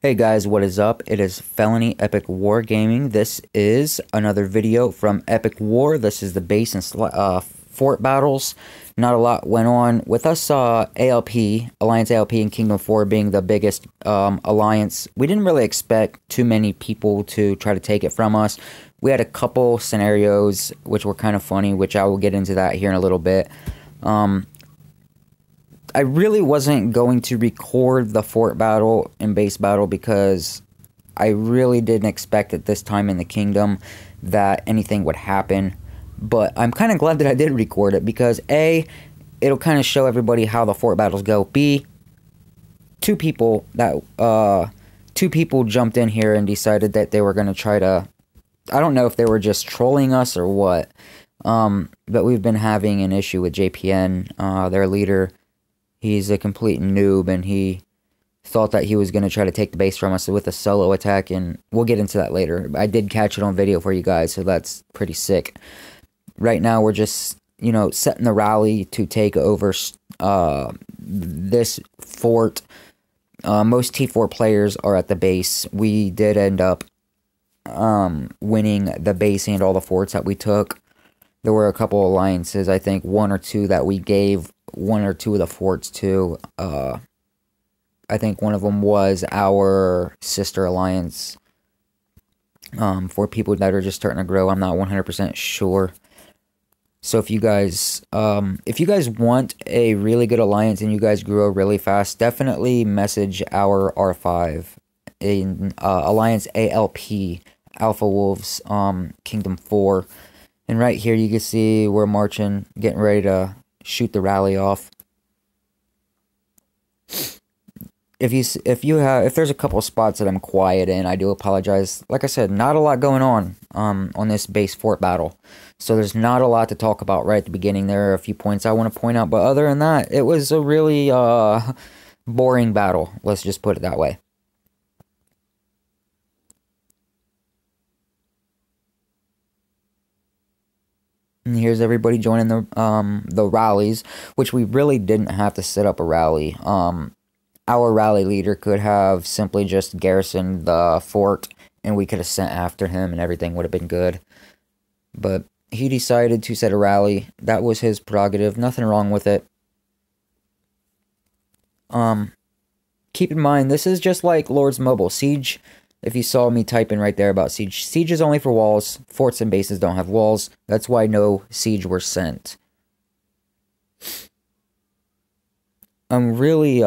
Hey guys, what is up? It is Felony Epic War Gaming. This is another video from Epic War. This is the base and fort battles. Not a lot went on with us. ALP, Alliance ALP, and Kingdom 4 being the biggest alliance. We didn't really expect too many people to try to take it from us. We had a couple scenarios which were kind of funny, which I will get into that here in a little bit. I really wasn't going to record the fort battle and base battle because I really didn't expect at this time in the kingdom that anything would happen. But I'm kind of glad that I did record it because A, it'll kind of show everybody how the fort battles go. B, two people jumped in here and decided that they were going to try to, I don't know if they were just trolling us or what. But we've been having an issue with JPN, their leader. He's a complete noob, and he thought that he was going to try to take the base from us with a solo attack, and we'll get into that later. I did catch it on video for you guys, so that's pretty sick. Right now, we're just, setting the rally to take over this fort. Most T4 players are at the base. We did end up winning the base and all the forts that we took. There were a couple alliances, I think one or two that we gave one or two of the forts to. I think one of them was our sister alliance. For people that are just starting to grow, I'm not 100% sure. So if you guys want a really good alliance and you guys grow really fast, definitely message our R5 in Alliance ALP, Alpha Wolves, Kingdom 4. And right here you can see we're marching, getting ready to shoot the rally off. If there's a couple spots that I'm quiet in, I do apologize. Like I said, not a lot going on this base fort battle. So there's not a lot to talk about right at the beginning. There are a few points I want to point out, but other than that, it was a really boring battle. Let's just put it that way. And here's everybody joining the rallies, which we really didn't have to set up a rally. Our rally leader could have simply just garrisoned the fort, and we could have sent after him, and everything would have been good. But he decided to set a rally. That was his prerogative. Nothing wrong with it. Keep in mind, this is just like Lord's Mobile. Siege, if you saw me typing right there about Siege, Siege is only for walls. Forts and bases don't have walls. That's why no Siege were sent. I'm really,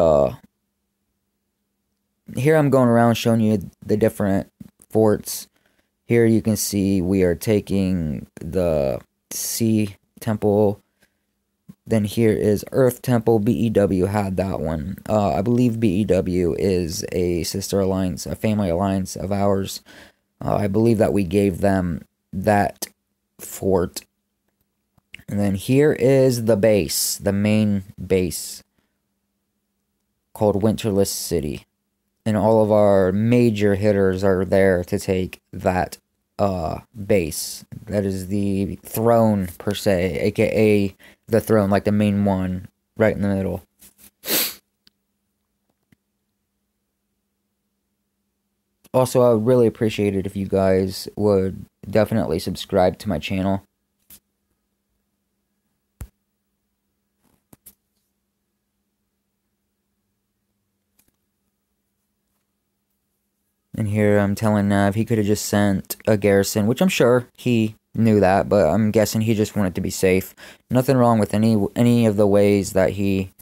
here I'm going around showing you the different forts. Here you can see we are taking the Sea Temple. Then here is Earth Temple. BEW had that one. I believe BEW is a sister alliance, a family alliance of ours. I believe that we gave them that fort. And then here is the base, the main base, called Winterless City. And all of our major hitters are there to take that base. That is the throne, per se, aka the throne, like the main one, right in the middle. Also, I would really appreciate it if you guys would definitely subscribe to my channel. And here I'm telling Nav he could have just sent a garrison, which I'm sure he knew that, but I'm guessing he just wanted to be safe. Nothing wrong with any of the ways that he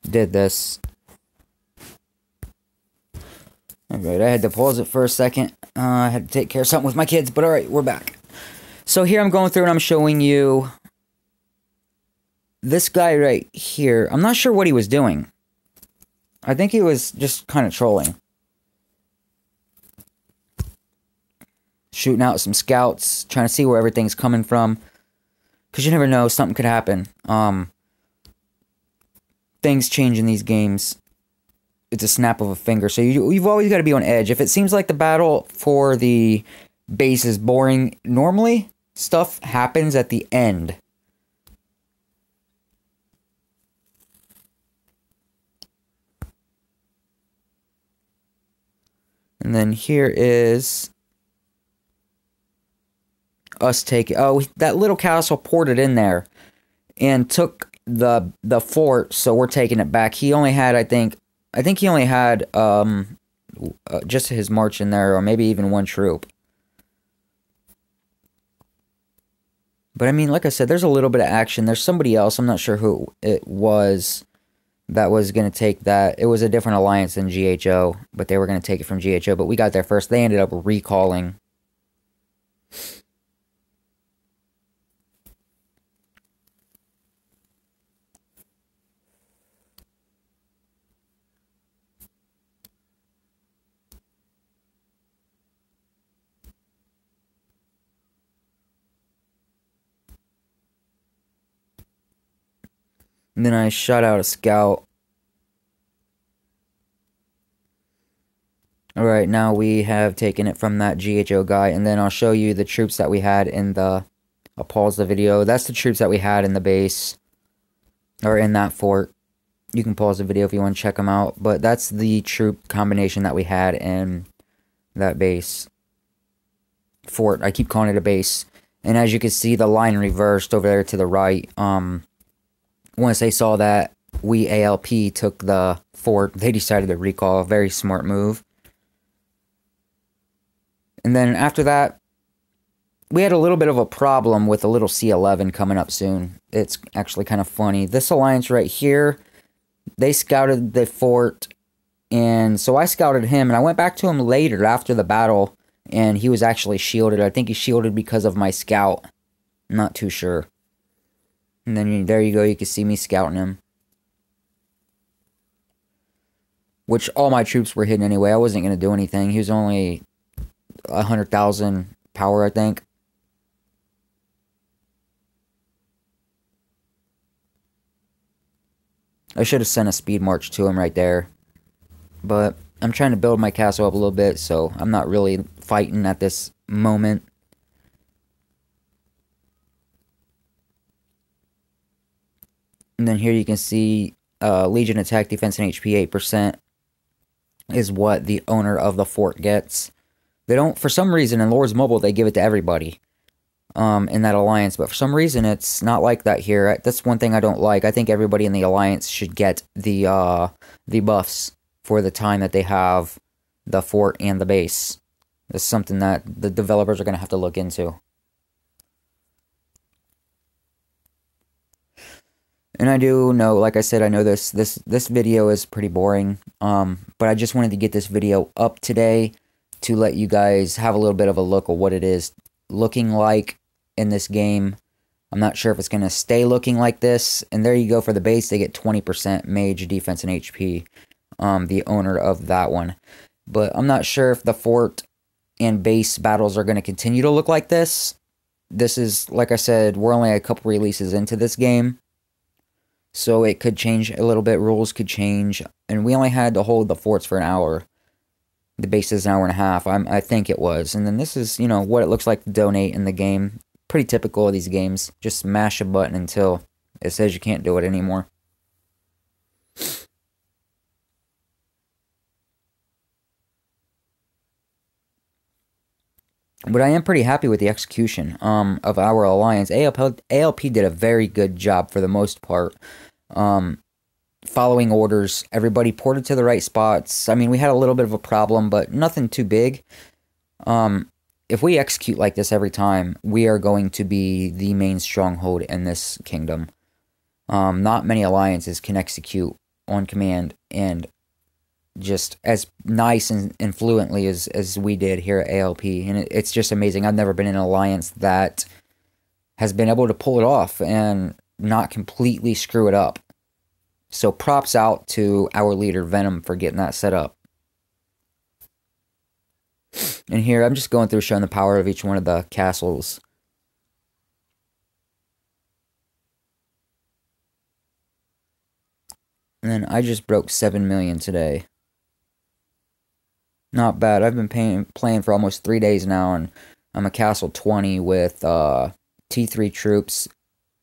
did this. Alright, I had to pause it for a second. I had to take care of something with my kids, but alright, we're back. So here I'm going through and I'm showing you this guy right here. I'm not sure what he was doing. I think he was just kind of trolling. Shooting out some scouts, trying to see where everything's coming from. Because you never know, something could happen. Things change in these games. It's a snap of a finger. So you've always got to be on edge. If it seems like the battle for the base is boring, normally stuff happens at the end. And then here is us taking... Oh, that little castle ported in there and took the fort, so we're taking it back. He only had, I think he only had just his march in there, or maybe even one troop. But I mean, like I said, there's a little bit of action. There's somebody else, I'm not sure who it was, that was going to take that. It was a different alliance than GHO, but they were going to take it from GHO, but we got there first. They ended up recalling. And then I shot out a scout. Alright, now we have taken it from that GHO guy, and then I'll show you the troops that we had in the... I'll pause the video. That's the troops that we had in the base, or in that fort. You can pause the video if you want to check them out, but that's the troop combination that we had in that base. Fort, I keep calling it a base. And as you can see, the line reversed over there to the right. Once they saw that we ALP took the fort, they decided to recall. Very smart move. And then after that, we had a little bit of a problem with a little C11 coming up soon. It's actually kind of funny. This alliance right here, they scouted the fort, and so I scouted him, and I went back to him later after the battle, and he was actually shielded. I think he's shielded because of my scout. I'm not too sure. And then there you go, you can see me scouting him. Which all my troops were hidden anyway. I wasn't going to do anything. He was only 100,000 power, I think. I should have sent a speed march to him right there. But I'm trying to build my castle up a little bit, so I'm not really fighting at this moment. And then here you can see Legion attack, defense, and HP 8% is what the owner of the fort gets. They don't, for some reason, in Lords Mobile, they give it to everybody in that alliance. But for some reason, it's not like that here. That's one thing I don't like. I think everybody in the alliance should get the buffs for the time that they have the fort and the base. That's something that the developers are going to have to look into. And I do know, like I said, I know this video is pretty boring, but I just wanted to get this video up today to let you guys have a little bit of a look at what it is looking like in this game. I'm not sure if it's going to stay looking like this. And there you go for the base. They get 20% mage, defense, and HP, the owner of that one. But I'm not sure if the fort and base battles are going to continue to look like this. This is, like I said, we're only a couple releases into this game. So it could change a little bit. Rules could change. And we only had to hold the forts for an hour. The base is an hour and a half. I think it was. And then this is, you know, what it looks like to donate in the game. Pretty typical of these games. Just smash a button until it says you can't do it anymore. But I am pretty happy with the execution of our alliance. ALP did a very good job for the most part. Following orders, everybody ported to the right spots. I mean, we had a little bit of a problem, but nothing too big. If we execute like this every time, we are going to be the main stronghold in this kingdom. Not many alliances can execute on command and just as nice and fluently as we did here at ALP. And it's just amazing. I've never been in an alliance that has been able to pull it off and not completely screw it up. So props out to our leader, Venom, for getting that set up. And here, I'm just going through showing the power of each one of the castles. And then I just broke 7 million today. Not bad. I've been playing for almost 3 days now, and I'm a Castle 20 with T3 troops.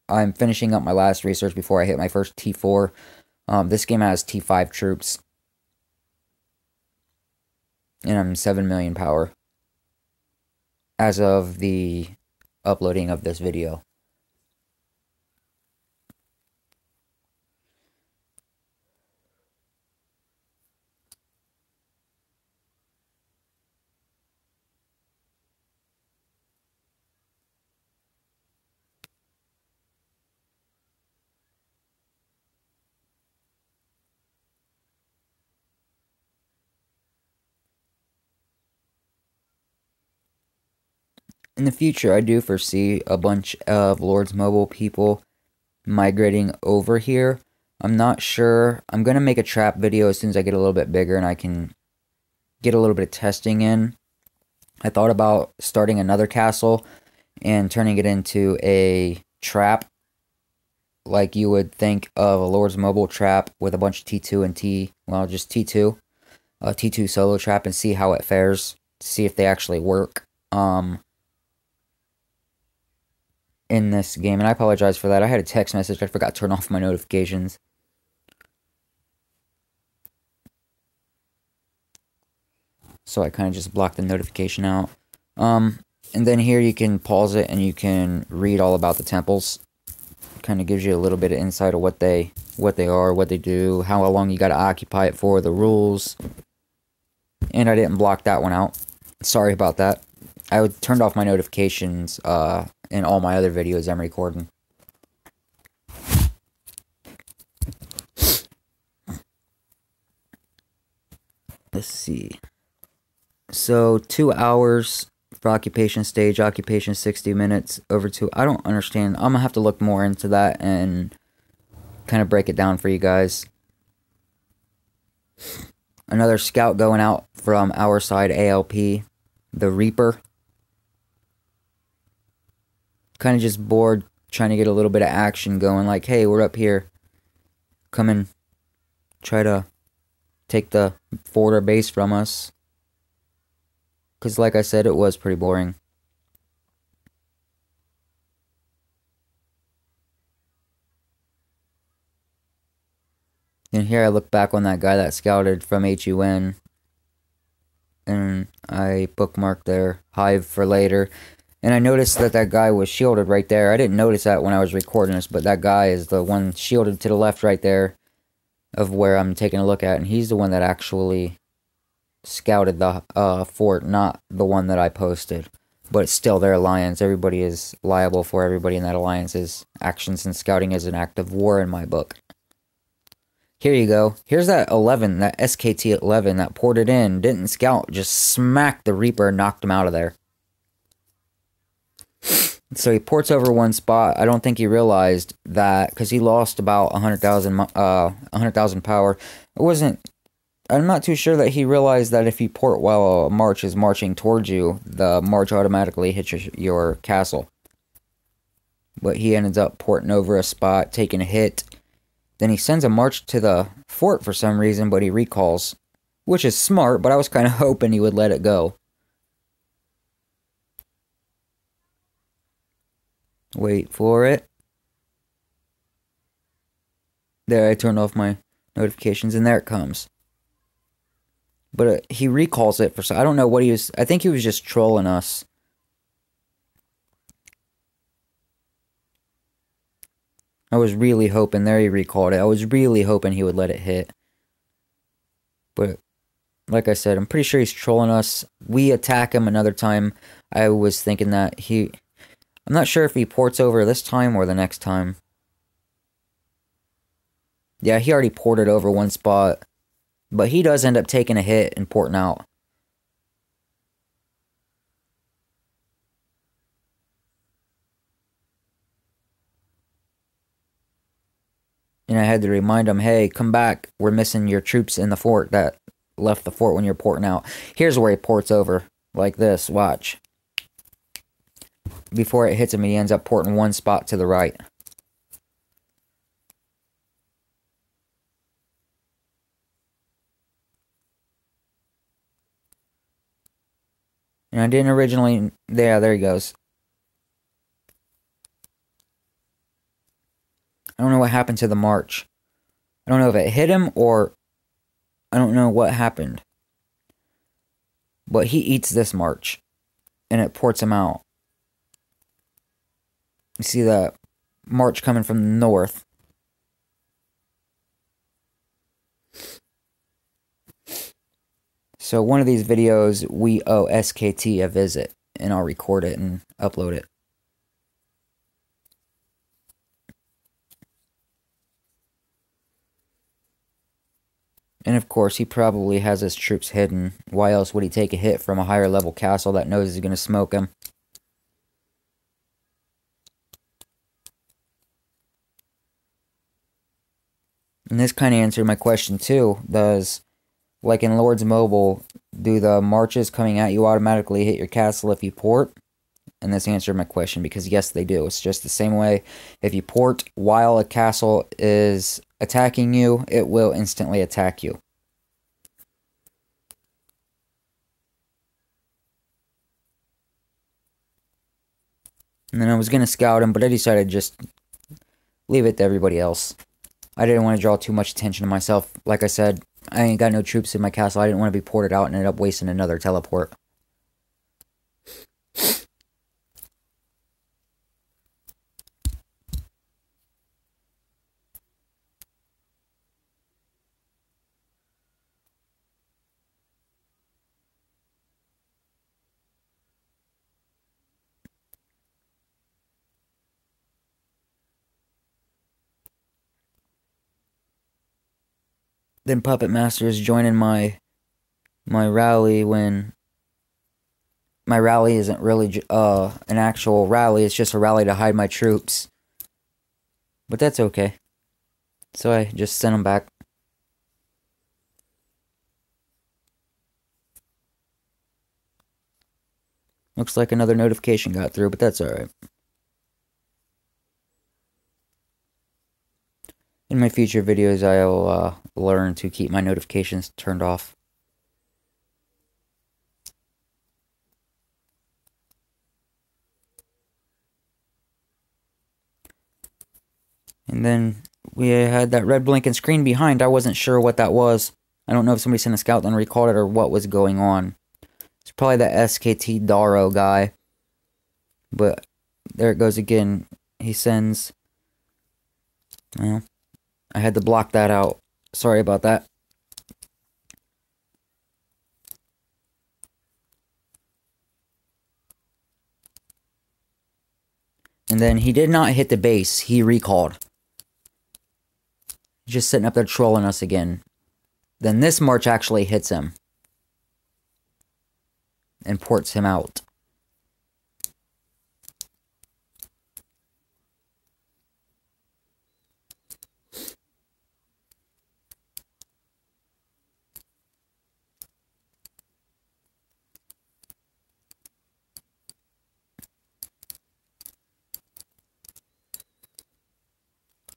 I'm finishing up my last research before I hit my first T4. This game has T5 troops. And I'm 7 million power as of the uploading of this video. In the future, I do foresee a bunch of Lords Mobile people migrating over here. I'm not sure. I'm going to make a trap video as soon as I get a little bit bigger and I can get a little bit of testing in. I thought about starting another castle and turning it into a trap, like you would think of a Lords Mobile trap with a bunch of T2 and well, just T2. A T2 solo trap and see how it fares. See if they actually work. In this game, and I apologize for that. I had a text message. I forgot to turn off my notifications. So I kind of just blocked the notification out. And then here you can pause it and you can read all about the temples. Kind of gives you a little bit of insight of what they are, what they do, how long you got to occupy it for, the rules. And I didn't block that one out. Sorry about that. I turned off my notifications in all my other videos I'm recording. Let's see. So 2 hours for occupation stage, occupation 60 minutes, over 2. I don't understand. I'm going to have to look more into that and kind of break it down for you guys. Another scout going out from our side, ALP, the Reaper. Kind of just bored, trying to get a little bit of action going, like, hey, we're up here. Come and try to take the fort or base from us. Because like I said, it was pretty boring. And here I look back on that guy that scouted from HUN. And I bookmarked their hive for later. And I noticed that that guy was shielded right there. I didn't notice that when I was recording this, but that guy is the one shielded to the left right there of where I'm taking a look at. And he's the one that actually scouted the fort, not the one that I posted. But it's still their alliance. Everybody is liable for everybody in that alliance's actions, and scouting is an act of war in my book. Here you go. Here's that 11, that SKT 11 that ported in, didn't scout, just smacked the Reaper and knocked him out of there. So he ports over one spot. I don't think he realized that, because he lost about 100,000 power. I'm not too sure that he realized that if you port while a march is marching towards you, the march automatically hits your castle. But he ends up porting over a spot, taking a hit. Then he sends a march to the fort for some reason, but he recalls. Which is smart, but I was kind of hoping he would let it go. Wait for it. There, I turned off my notifications, and there it comes. But he recalls it for... I don't know what he was... I think he was just trolling us. I was really hoping... There he recalled it. I was really hoping he would let it hit. But, like I said, I'm pretty sure he's trolling us. We attack him another time. I was thinking that he... I'm not sure if he ports over this time or the next time. Yeah, he already ported over one spot. But he does end up taking a hit and porting out. And I had to remind him, hey, come back. We're missing your troops in the fort that left the fort when you're porting out. Here's where he ports over. Like this, watch. Before it hits him, he ends up porting one spot to the right. And I didn't originally... Yeah, there he goes. I don't know what happened to the march. I don't know if it hit him or... I don't know what happened. But he eats this march, and it ports him out. You see the march coming from the north. So one of these videos, we owe SKT a visit, and I'll record it and upload it. And of course, he probably has his troops hidden. Why else would he take a hit from a higher level castle that knows he's going to smoke him? And this kind of answered my question too. Does, like in Lord's Mobile, do the marches coming at you automatically hit your castle if you port? And this answered my question, because yes, they do. It's just the same way. If you port while a castle is attacking you, it will instantly attack you. And then I was going to scout him, but I decided to just leave it to everybody else. I didn't want to draw too much attention to myself. Like I said, I ain't got no troops in my castle. I didn't want to be ported out and end up wasting another teleport. Then Puppet Master is joining my rally when my rally isn't really an actual rally. It's just a rally to hide my troops. But that's okay. So I just sent them back. Looks like another notification got through, but that's alright. In my future videos, I'll learn to keep my notifications turned off. And then we had that red blinking screen behind. I wasn't sure what that was. I don't know if somebody sent a scout and recalled it or what was going on. It's probably the SKT Daro guy. But there it goes again. He sends... Well, I had to block that out. Sorry about that. And then he did not hit the base. He recalled. Just sitting up there trolling us again. Then this march actually hits him. And ports him out.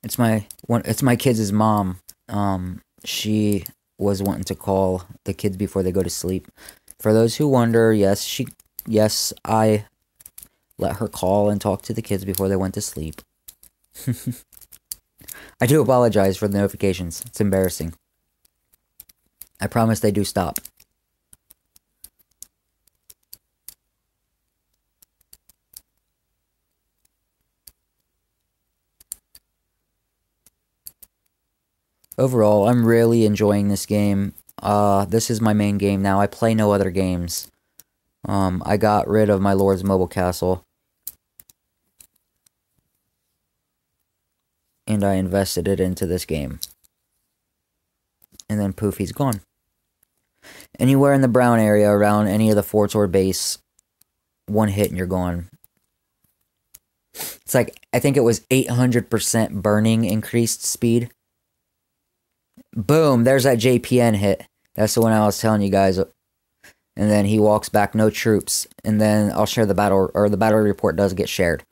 It's my kids' mom. She was wanting to call the kids before they go to sleep. For those who wonder, yes, I let her call and talk to the kids before they went to sleep. I do apologize for the notifications. It's embarrassing. I promise they do stop. Overall, I'm really enjoying this game. This is my main game now. I play no other games. I got rid of my Lord's Mobile Castle. And I invested it into this game. And then poof, he's gone. Anywhere in the brown area around any of the forts or base, one hit and you're gone. It's like, I think it was 800% burning increased speed. Boom, there's that JPN hit. That's the one I was telling you guys. And then he walks back, no troops. And then I'll share the battle, or the battle report does get shared.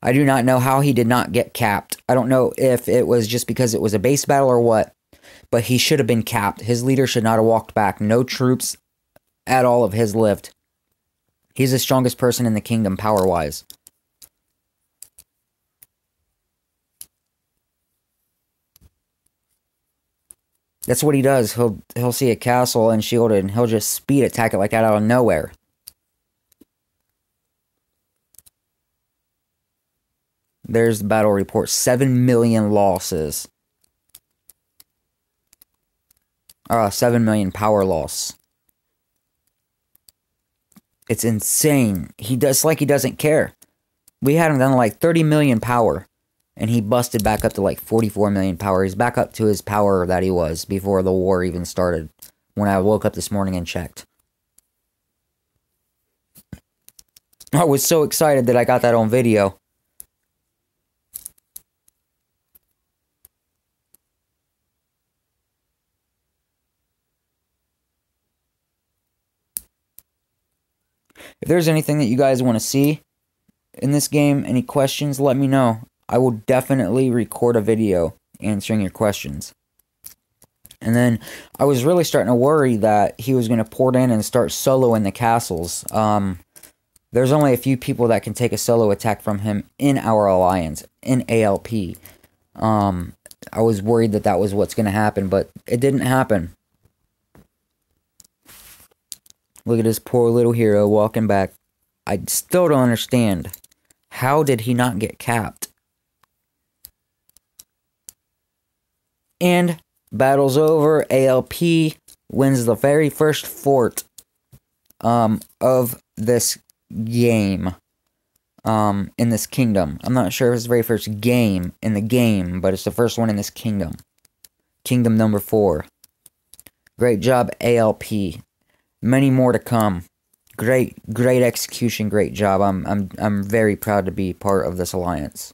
I do not know how he did not get capped. I don't know if it was just because it was a base battle or what. But he should have been capped. His leader should not have walked back. No troops at all of his lived. He's the strongest person in the kingdom, power-wise. That's what he does. He'll see a castle and shielded, and he'll just speed attack it like that out of nowhere. There's the battle report. 7 million losses. 7 million power loss. It's insane. He doesn't care. We had him down to like 30 million power. And he busted back up to like 44 million power. He's back up to his power that he was before the war even started. When I woke up this morning and checked. I was so excited that I got that on video. If there's anything that you guys want to see in this game, any questions, let me know. I will definitely record a video answering your questions. And then I was really starting to worry that he was going to port in and start soloing the castles. There's only a few people that can take a solo attack from him in our alliance, in ALP. I was worried that that was what's going to happen, but it didn't happen. Look at this poor little hero walking back. I still don't understand. How did he not get capped? And battle's over. ALP wins the very first fort of this game. In this kingdom. I'm not sure if it's the very first game in the game, but it's the first one in this kingdom. Kingdom number 4. Great job, ALP. Many more to come. Great execution, great job. I'm very proud to be part of this alliance.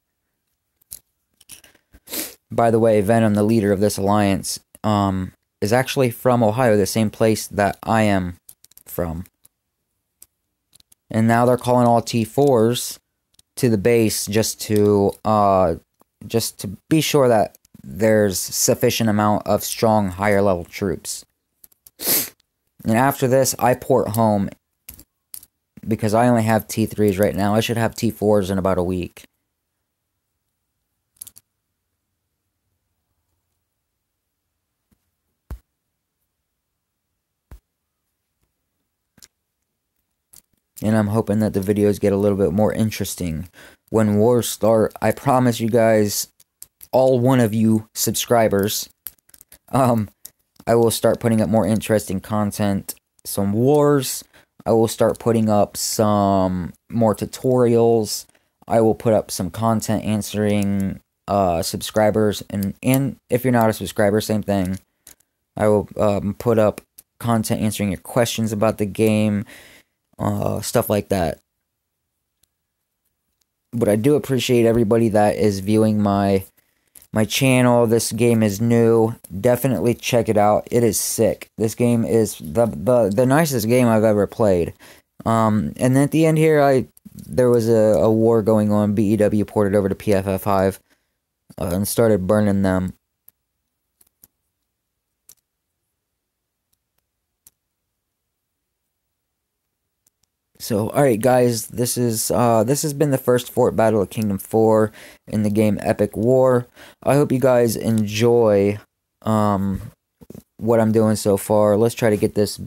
By the way, Venom, the leader of this alliance, is actually from Ohio, the same place that I am from. And now they're calling all T4s to the base just to be sure that there's sufficient amount of strong higher level troops. And after this, I port home because I only have T3s right now. I should have T4s in about a week. And I'm hoping that the videos get a little bit more interesting. When wars start, I promise you guys, all one of you subscribers, I will start putting up more interesting content. Some wars. I will start putting up some more tutorials. I will put up some content answering subscribers. And if you're not a subscriber, same thing. I will put up content answering your questions about the game. Stuff like that. But I do appreciate everybody that is viewing my channel. This game is new. Definitely check it out. It is sick. This game is the nicest game I've ever played. And then at the end here, there was a war going on. BEW ported over to PFF5 and started burning them. So, alright guys, this has been the first fort battle of Kingdom 4 in the game Epic War. I hope you guys enjoy what I'm doing so far. Let's try to get this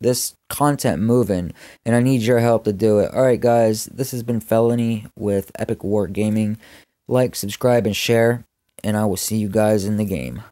this content moving, and I need your help to do it. Alright guys, this has been Felony with Epic War Gaming. Like, subscribe, and share, and I will see you guys in the game.